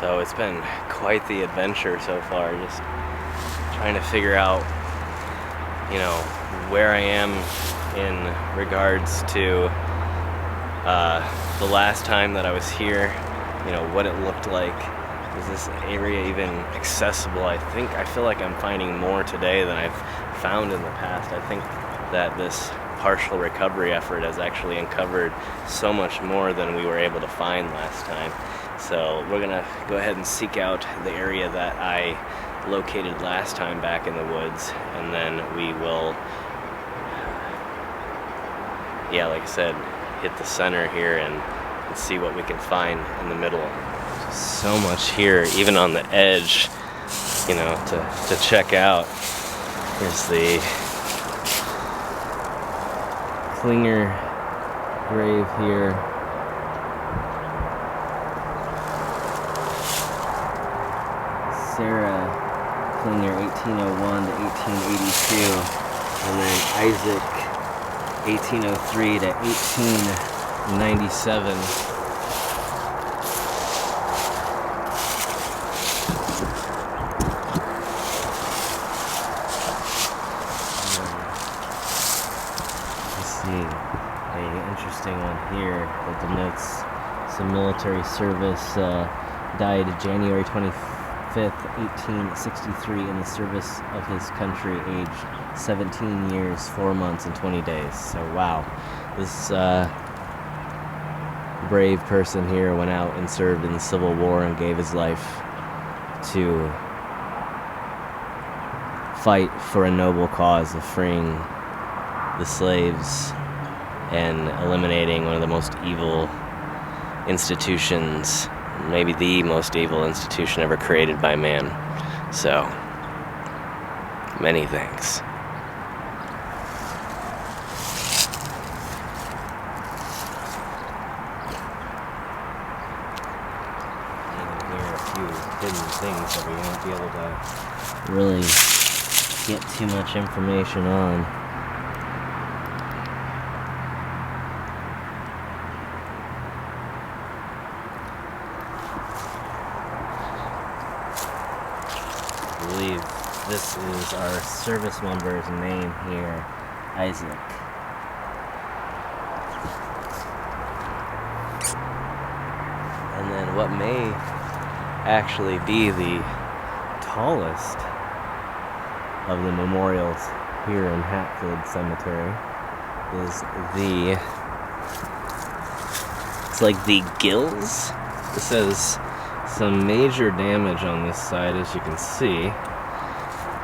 So it's been quite the adventure so far, just trying to figure out, where I am in regards to the last time that I was here, what it looked like. Is this area even accessible? I feel like I'm finding more today than I've found in the past. I think that this partial recovery effort has actually uncovered so much more than we were able to find last time. So we're gonna go ahead and seek out the area that I located last time back in the woods, and then we will, like I said, hit the center here and see what we can find in the middle. Just so much here, even on the edge, to check out. Here's the Klinger grave here. Sarah Klinger, 1801 to 1882, and then Isaac, 1803 to 1897. Interesting one here that denotes some military service. Died January 25th, 1863 in the service of his country, aged 17 years, 4 months, and 20 days. So wow, this brave person here went out and served in the Civil War and gave his life to fight for a noble cause of freeing the slaves and eliminating one of the most evil institutions, maybe the most evil institution ever created by man. So, many thanks. And here are a few hidden things that we won't be able to really get too much information on. I believe this is our service member's name here, Isaac. And then what may actually be the tallest of the memorials here in Hatfield Cemetery is it's like the Gills. This says some major damage on this side, as you can see,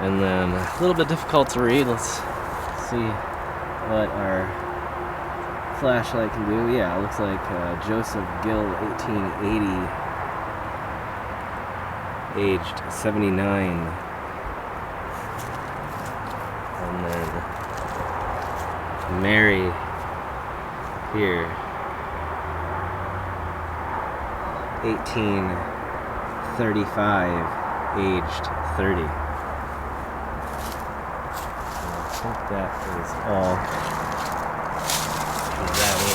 and then a little bit difficult to read. Let's see what our flashlight can do. Yeah, it looks like Joseph Gill, 1880, aged 79, and then Mary here, 1835, aged 30. And I think that is all. That we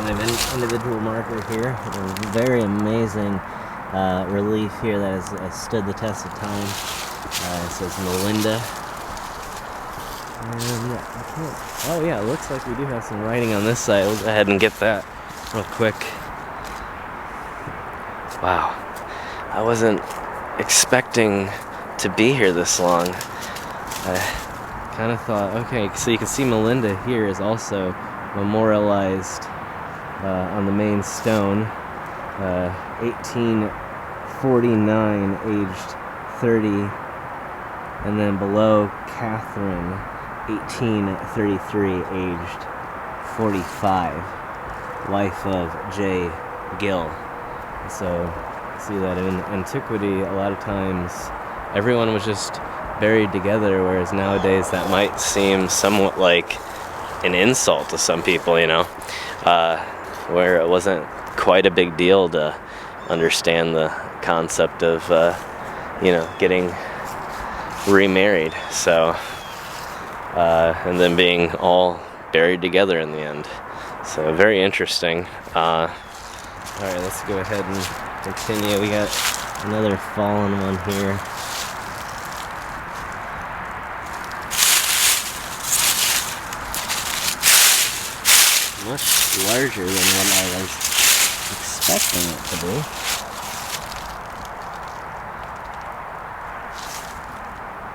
have an individual marker here. A very amazing relief here that has stood the test of time. It says Melinda. And it looks like we do have some writing on this side. We'll go ahead and get that real quick. Wow, I wasn't expecting to be here this long. I kind of thought, okay, so you can see Melinda here is also memorialized on the main stone, 1849, aged 30, and then below Catherine, 1833, aged 45, wife of J. Gill. So, see that in antiquity, a lot of times everyone was just buried together, whereas nowadays that might seem somewhat like an insult to some people, where it wasn't quite a big deal to understand the concept of, getting remarried. So, and then being all buried together in the end. So, very interesting. Alright, let's go ahead and continue. We got another fallen one here. Much larger than what I was expecting it to be.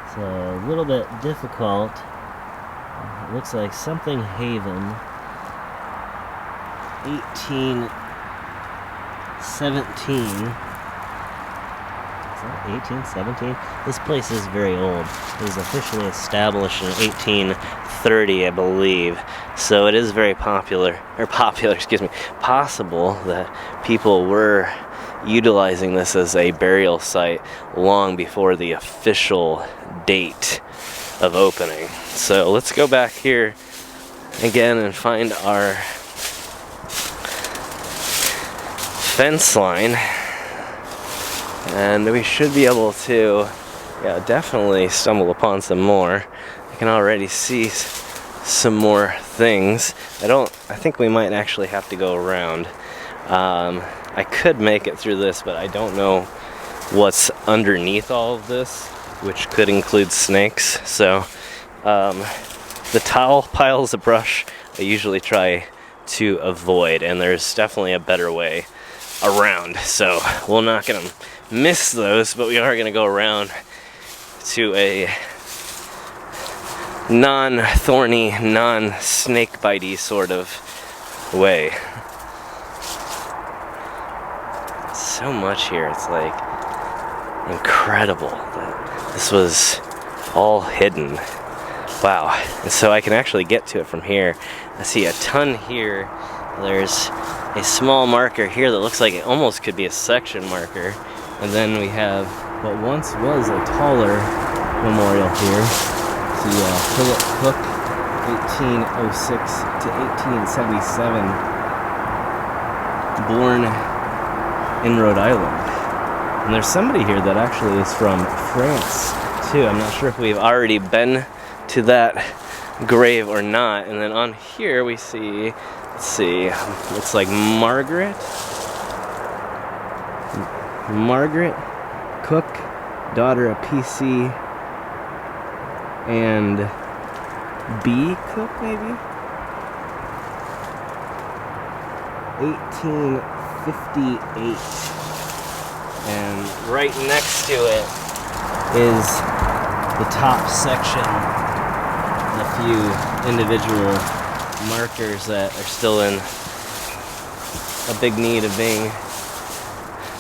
It's a little bit difficult. It looks like something Haven. 1817. Is that 1817? This place is very old. It was officially established in 1830, I believe. So it is very possible that people were utilizing this as a burial site long before the official date of opening. So let's go back here again and find our fence line, and we should be able to definitely stumble upon some more. I can already see some more things. I think we might actually have to go around. I could make it through this, but I don't know what's underneath all of this, which could include snakes. So the tall piles of brush I usually try to avoid, and there's definitely a better way around. So we're not gonna miss those, but we are gonna go around to a non-thorny, non-snake bitey sort of way. So much here, it's like incredible that this was all hidden. Wow. And so I can actually get to it from here. I see a ton here. There's a small marker here that looks like it almost could be a section marker. And then we have what once was a taller memorial here. See Philip Cook, 1806 to 1877, born in Rhode Island. And there's somebody here that actually is from France too. I'm not sure if we've already been to that grave or not. And then on here we see, let's see, looks like Margaret Cook, daughter of PC and B Cook, maybe? 1858. And right next to it is the top section, and a few individual markers that are still in a big need of being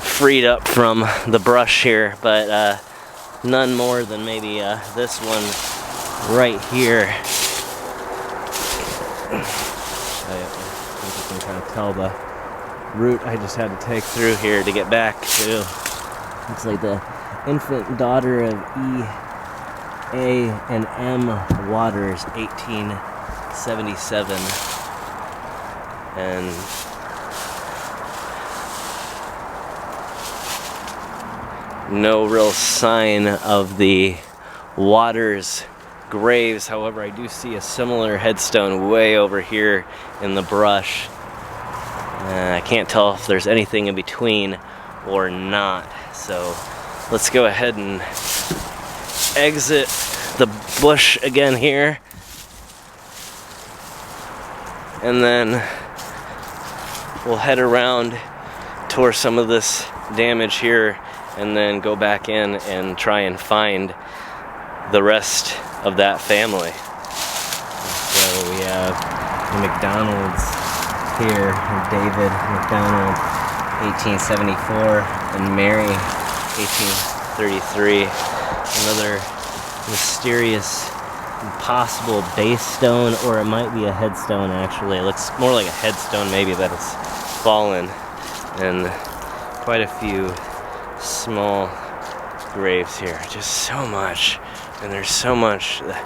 freed up from the brush here, but none more than maybe this one right here. I think you can kind of tell the route I just had to take through here to get back to. Looks like the infant daughter of E.A. and M. Waters, 1877. And no real sign of the Waters graves. However, I do see a similar headstone way over here in the brush. I can't tell if there's anything in between or not. So let's go ahead and exit the bush again here. And then we'll head around towards some of this damage here and then go back in and try and find the rest of that family. So we have the McDonald's here, David McDonald, 1874, and Mary, 1833. Another mysterious, impossible base stone, or it might be a headstone actually. It looks more like a headstone maybe that has fallen, and quite a few small graves here. Just so much, and there's so much that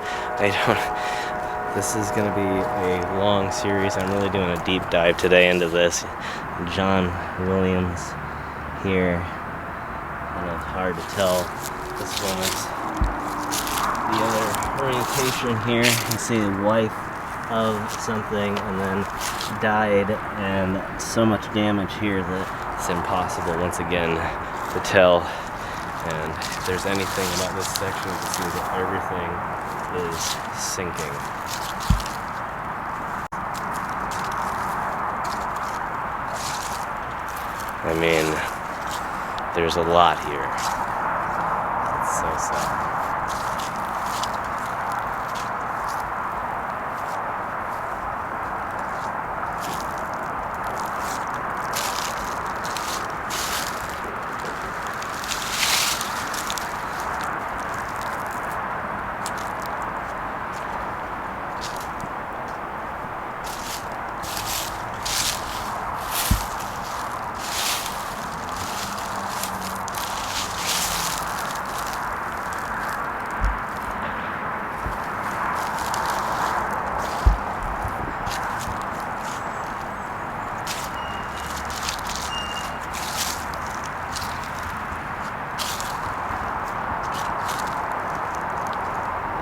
this is going to be a long series. I'm really doing a deep dive today into this. John Williams here. Kind of hard to tell. This one is the other orientation here. You can see the wife of something and then died, and so much damage here that it's impossible once again to tell. And if there's anything about this section, you can see that everything is sinking. I mean, there's a lot here. It's so sad.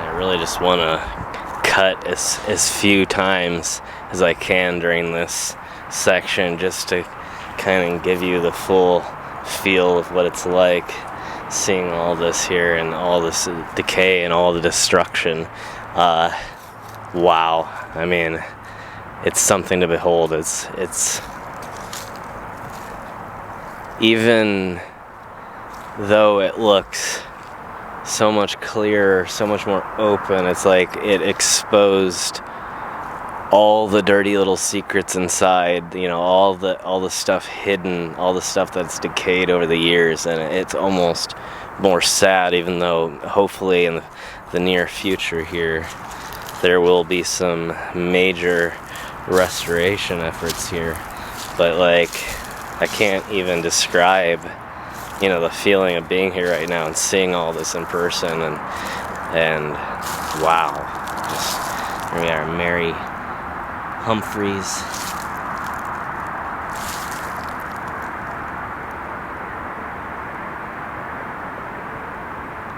I really just want to cut as few times as I can during this section, just to kind of give you the full feel of what it's like seeing all this here and all this decay and all the destruction. Wow, I mean, it's something to behold. It's even though it looks so much clearer, so much more open, it's like it exposed all the dirty little secrets inside, you know, all the stuff hidden, all the stuff that's decayed over the years. And it's almost more sad, even though hopefully in the near future here there will be some major restoration efforts here. But like, I can't even describe, you know, the feeling of being here right now and seeing all this in person, and wow. Here we are, Mary Humphreys.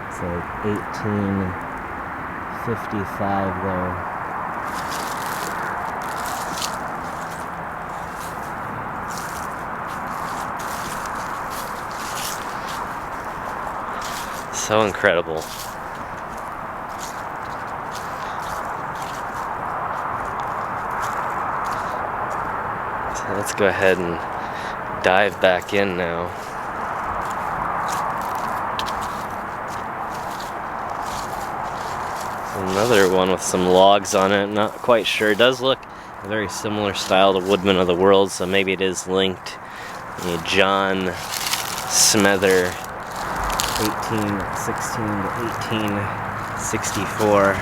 It's like 1855 there. So incredible. So let's go ahead and dive back in now. Another one with some logs on it, not quite sure. It does look a very similar style to Woodman of the World, so maybe it is linked. John Smether, 1816 to 1864.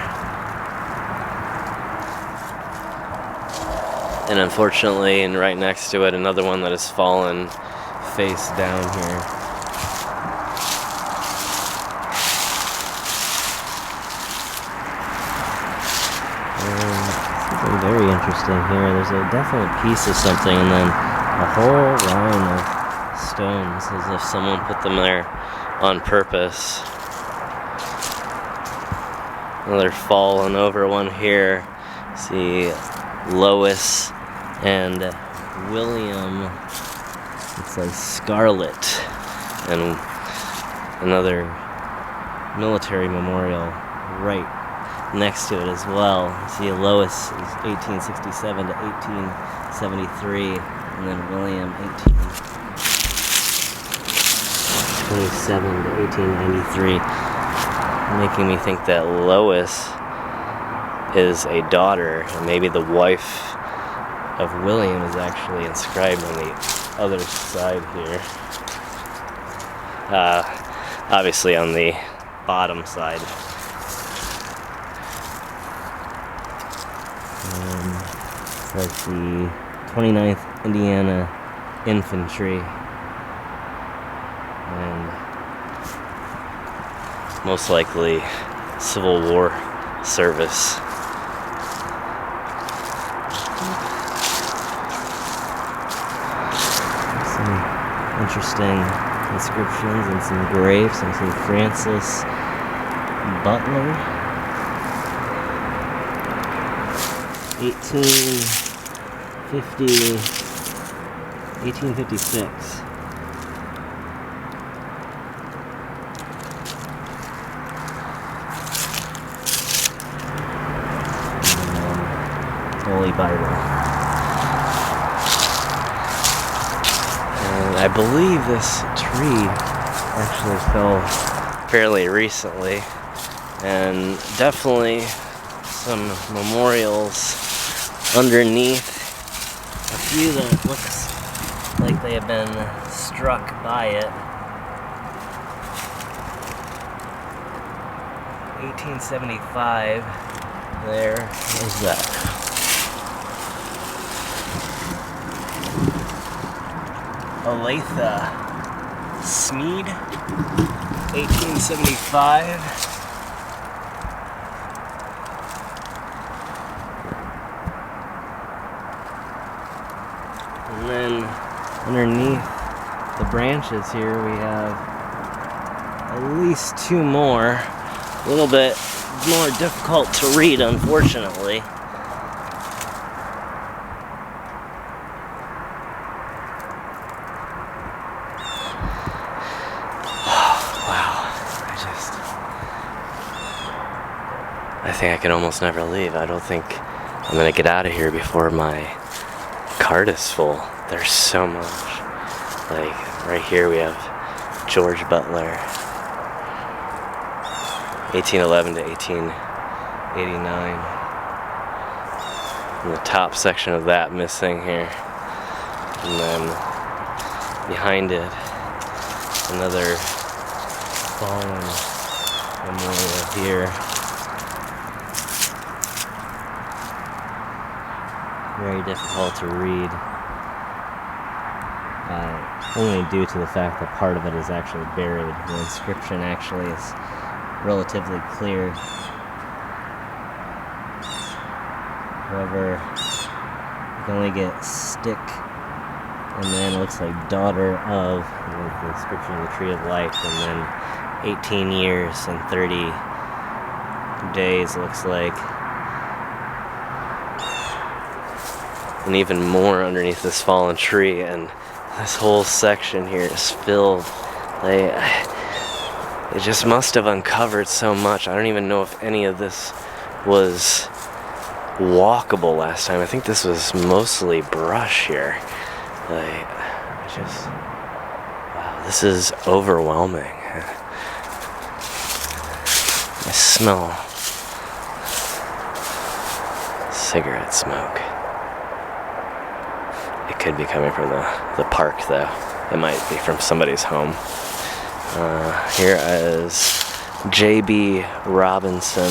And unfortunately, and right next to it, another one that has fallen face down here. Something very interesting here. There's a definite piece of something, and then a whole line of stones, as if someone put them there on purpose. Another fallen over one here. See Lois and William. It's like Scarlet, and another military memorial right next to it as well. See Lois is 1867 to 1873, and then William 1827 to 1893, making me think that Lois is a daughter, and maybe the wife of William is actually inscribed on the other side here. Obviously on the bottom side. It's like the 29th Indiana Infantry, and most likely Civil War service. Some interesting inscriptions and some graves. I see Francis Butler. 1856. Holy Bible. And I believe this tree actually fell fairly recently, and definitely some memorials underneath. A few that looks like they have been struck by it. 1875. There is that. Olathe Smead, 1875. And then underneath the branches here we have at least two more. A little bit more difficult to read, unfortunately. I think I can almost never leave. I don't think I'm gonna get out of here before my cart is full. There's so much. Like, right here we have George Butler, 1811 to 1889. And the top section of that missing here. And then behind it, another fallen memorial here. Very difficult to read, only due to the fact that part of it is actually buried. The inscription actually is relatively clear. However, you can only get stick, and then it looks like daughter of, with the inscription of the Tree of Life, and then 18 years and 30 days looks like. And even more underneath this fallen tree, and this whole section here is filled. It just must have uncovered so much. I don't even know if any of this was walkable last time. I think this was mostly brush here. Wow, this is overwhelming. I smell cigarette smoke. It could be coming from the park, though. It might be from somebody's home. Here is J.B. Robinson.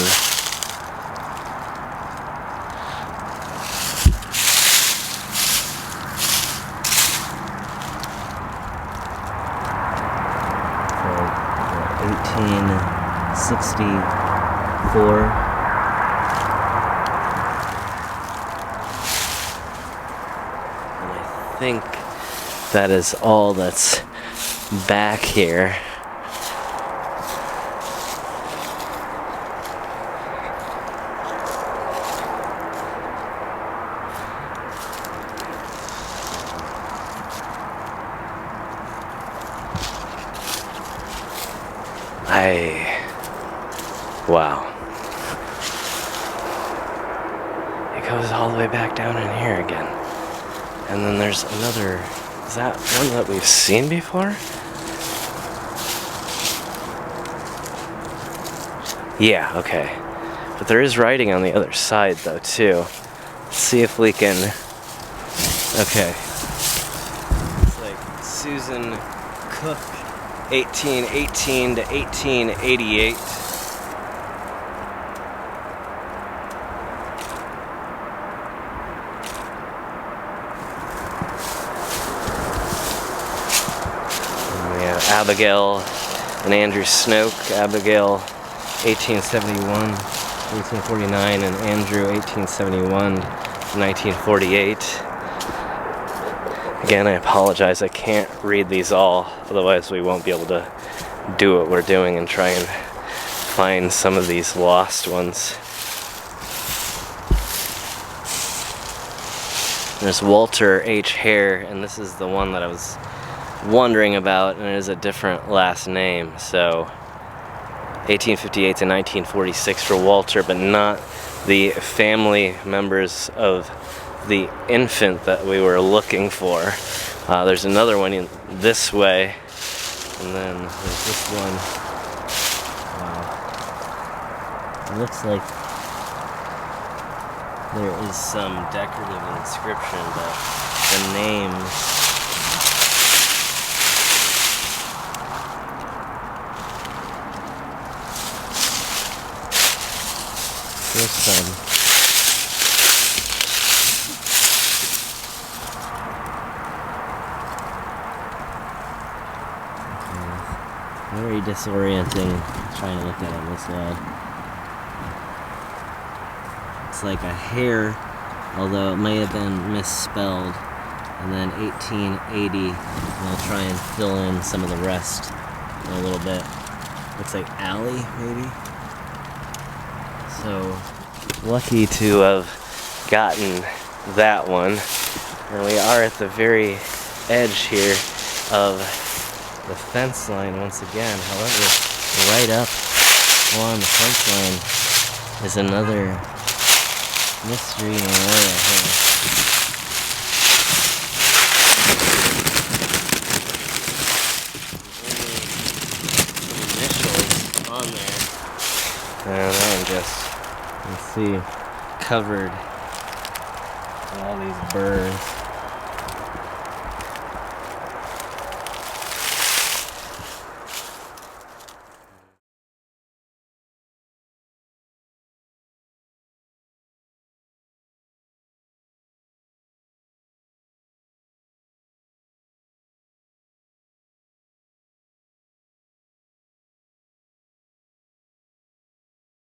So, 1864. I think that is all that's back here. Wow. It goes all the way back down in here again. And then there's another, is that one that we've seen before? Yeah, okay. But there is writing on the other side though too. Let's see if we can, okay. It's like Susan Cook, 1818 to 1888. Abigail and Andrew Snoke. Abigail 1871 1849 and Andrew 1871 1948. Again, I apologize, I can't read these all, otherwise we won't be able to do what we're doing and try and find some of these lost ones. There's Walter H. Hare, and this is the one that I was wondering about, and it is a different last name. So 1858 to 1946 for Walter, but not the family members of the infant that we were looking for. There's another one in this way, and then there's this one. Wow. It looks like there is some decorative inscription, but the names there's some. Very disorienting trying to look at it this way. It's like a hare, although it may have been misspelled. And then 1880, we'll try and fill in some of the rest in a little bit. Looks like alley, maybe? So, lucky to have gotten that one. And we are at the very edge here of the fence line once again. However, right up along the fence line is another mystery memorial here. Initials on there, and I'm just, let's see, covered with all these burrs.